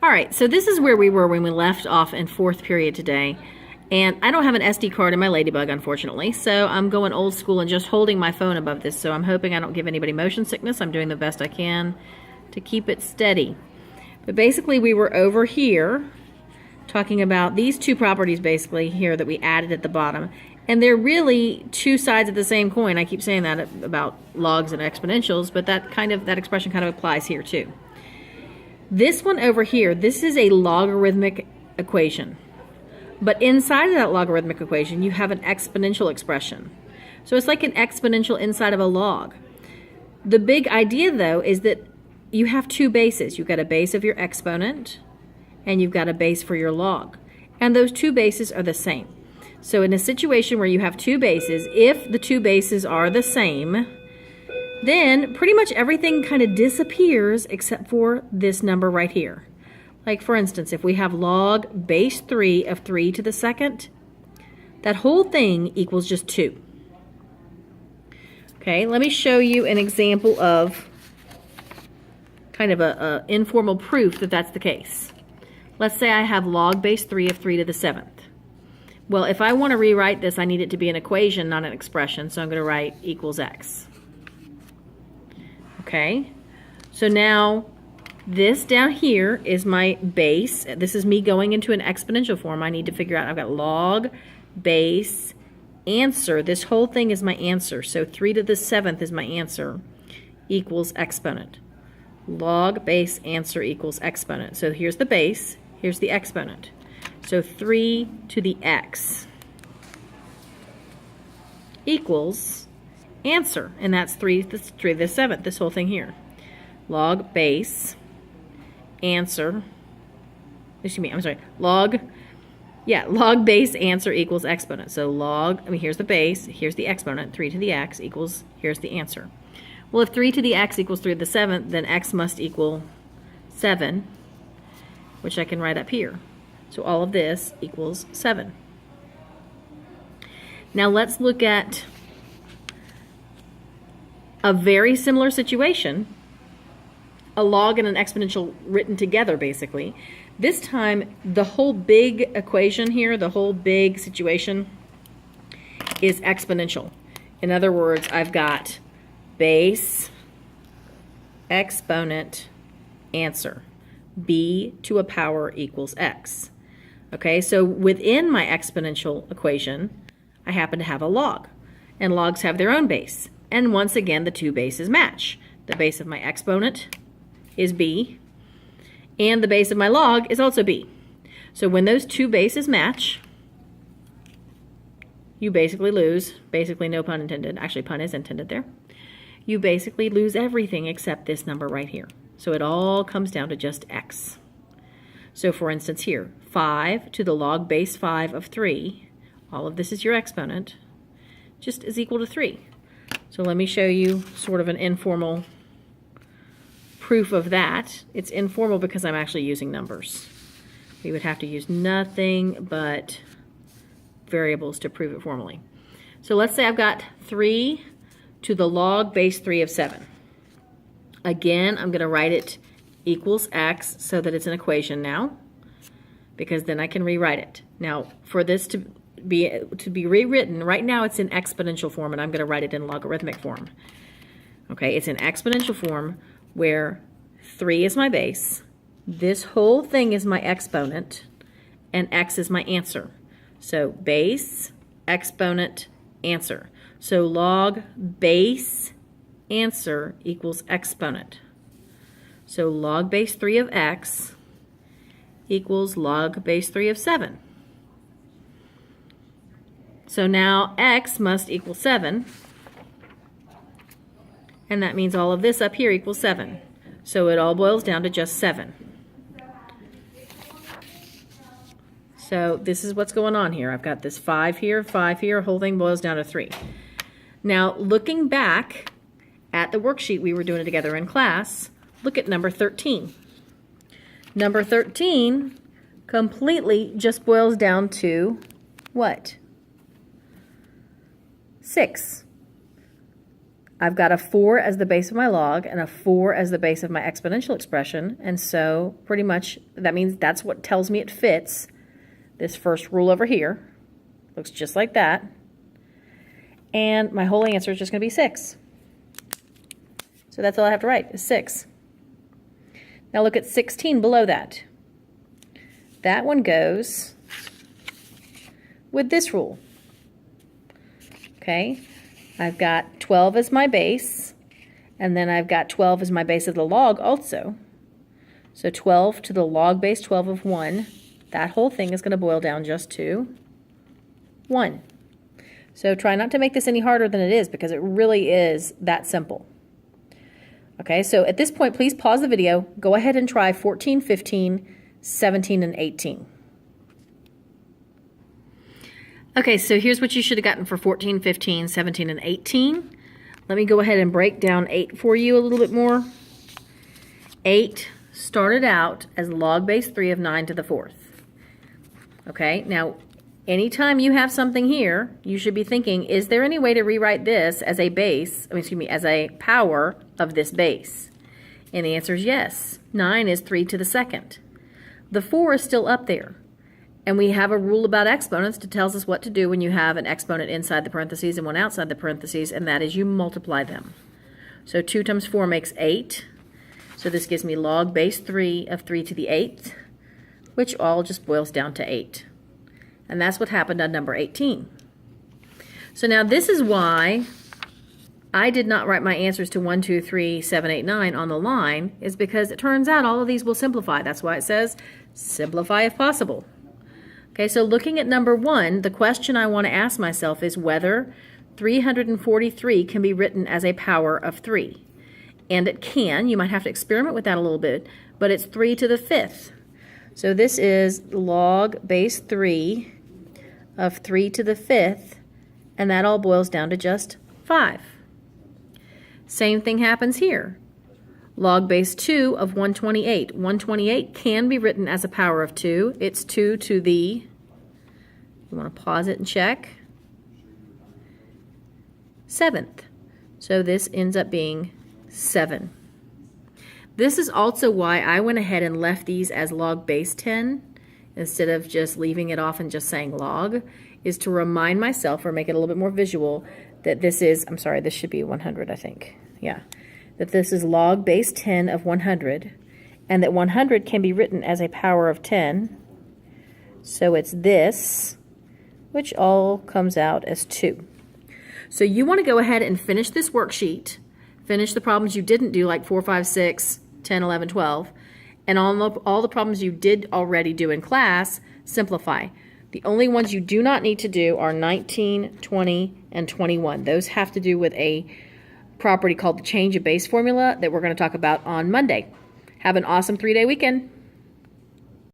All right, so this is where we were when we left off in fourth period today. And I don't have an SD card in my Ladybug, unfortunately, so I'm going old school and just holding my phone above this. So I'm hoping I don't give anybody motion sickness. I'm doing the best I can to keep it steady. But basically we were over here talking about these two properties basically here that we added at the bottom. And they're really two sides of the same coin. I keep saying that about logs and exponentials, but that expression kind of applies here too. This one over here, this is a logarithmic equation. But inside of that logarithmic equation, you have an exponential expression. So it's like an exponential inside of a log. The big idea, though, is that you have two bases. You've got a base of your exponent, and you've got a base for your log. And those two bases are the same. So in a situation where you have two bases, if the two bases are the same, then pretty much everything kind of disappears except for this number right here. Like for instance, if we have log base 3 of 3 to the second, that whole thing equals just 2. Okay, let me show you an example of kind of a informal proof that that's the case. Let's say I have log base 3 of 3 to the 7th. Well, if I want to rewrite this, I need it to be an equation, not an expression, so I'm going to write equals x. Okay, so now this down here is my base. This is me going into an exponential form. I need to figure out, I've got log, base, answer. This whole thing is my answer. So 3 to the 7th is my answer, equals exponent. Log, base, answer equals exponent. So here's the base, here's the exponent. So 3 to the x equals answer. And that's 3 to the 7th, this whole thing here. Log, base, answer, log base answer equals exponent. So here's the base, here's the exponent, 3 to the x equals, here's the answer. Well, if 3 to the x equals 3 to the 7th, then x must equal 7, which I can write up here. So all of this equals 7. Now let's look at a very similar situation, a log and an exponential written together basically. This time the whole big equation here, the whole big situation is exponential. In other words, I've got base, exponent, answer. B to a power equals x. Okay, so within my exponential equation, I happen to have a log. And logs have their own base. And once again, the two bases match. The base of my exponent is b, and the base of my log is also b. So when those two bases match, you basically lose, basically no pun intended, actually pun is intended there, you basically lose everything except this number right here. So it all comes down to just x. So for instance here, 5 to the log base 5 of 3, all of this is your exponent, just is equal to 3. So let me show you sort of an informal proof of that. It's informal because I'm actually using numbers. We would have to use nothing but variables to prove it formally. So let's say I've got 3 to the log base 3 of 7. Again, I'm going to write it equals x so that it's an equation now, because then I can rewrite it. Now, for this to be rewritten, right now it's in exponential form, and I'm going to write it in logarithmic form. Okay, it's in exponential form where 3 is my base, this whole thing is my exponent, and x is my answer. So base, exponent, answer. So log base answer equals exponent. So log base 3 of x equals log base 3 of 7. So now x must equal 7, and that means all of this up here equals 7. So it all boils down to just 7. So this is what's going on here. I've got this 5 here, whole thing boils down to 3. Now looking back at the worksheet we were doing it together in class, look at number 13. Number 13 completely just boils down to what? 6. I've got a 4 as the base of my log and a 4 as the base of my exponential expression. And so pretty much that means that's what tells me it fits this first rule over here. Looks just like that. And my whole answer is just going to be 6. So that's all I have to write is 6. Now look at 16 below that. That one goes with this rule. Okay, I've got 12 as my base, and then I've got 12 as my base of the log also. So 12 to the log base 12 of 1, that whole thing is going to boil down just to 1. So try not to make this any harder than it is, because it really is that simple. Okay, so at this point, please pause the video, go ahead and try 14, 15, 17, and 18. Okay, so here's what you should have gotten for 14, 15, 17, and 18. Let me go ahead and break down 8 for you a little bit more. 8 started out as log base 3 of 9 to the 4th. Okay, now anytime you have something here, you should be thinking, is there any way to rewrite this as a base, as a power of this base? And the answer is yes. 9 is 3 to the 2nd. The 4 is still up there. And we have a rule about exponents that tells us what to do when you have an exponent inside the parentheses and one outside the parentheses, and that is you multiply them. So 2 times 4 makes 8. So this gives me log base 3 of 3 to the 8th, which all just boils down to 8. And that's what happened on number 18. So now this is why I did not write my answers to 1, 2, 3, 7, 8, 9 on the line, is because it turns out all of these will simplify. That's why it says simplify if possible. Okay, so looking at number 1, the question I want to ask myself is whether 343 can be written as a power of 3. And it can. You might have to experiment with that a little bit, but it's 3 to the 5th. So this is log base 3 of 3 to the 5th, and that all boils down to just 5. Same thing happens here. Log base 2 of 128. 128 can be written as a power of 2. It's 2 to the, you want to pause it and check, 7th. So this ends up being 7. This is also why I went ahead and left these as log base 10 instead of just leaving it off and just saying log, is to remind myself, or make it a little bit more visual, that this is, I'm sorry, this should be 100, I think. Yeah. That this is log base 10 of 100, and that 100 can be written as a power of 10. So it's this, which all comes out as 2. So you want to go ahead and finish this worksheet, finish the problems you didn't do, like 4, 5, 6, 10, 11, 12, and all the problems you did already do in class, simplify. The only ones you do not need to do are 19, 20, and 21. Those have to do with a property called the change of base formula that we're going to talk about on Monday. Have an awesome 3-day weekend.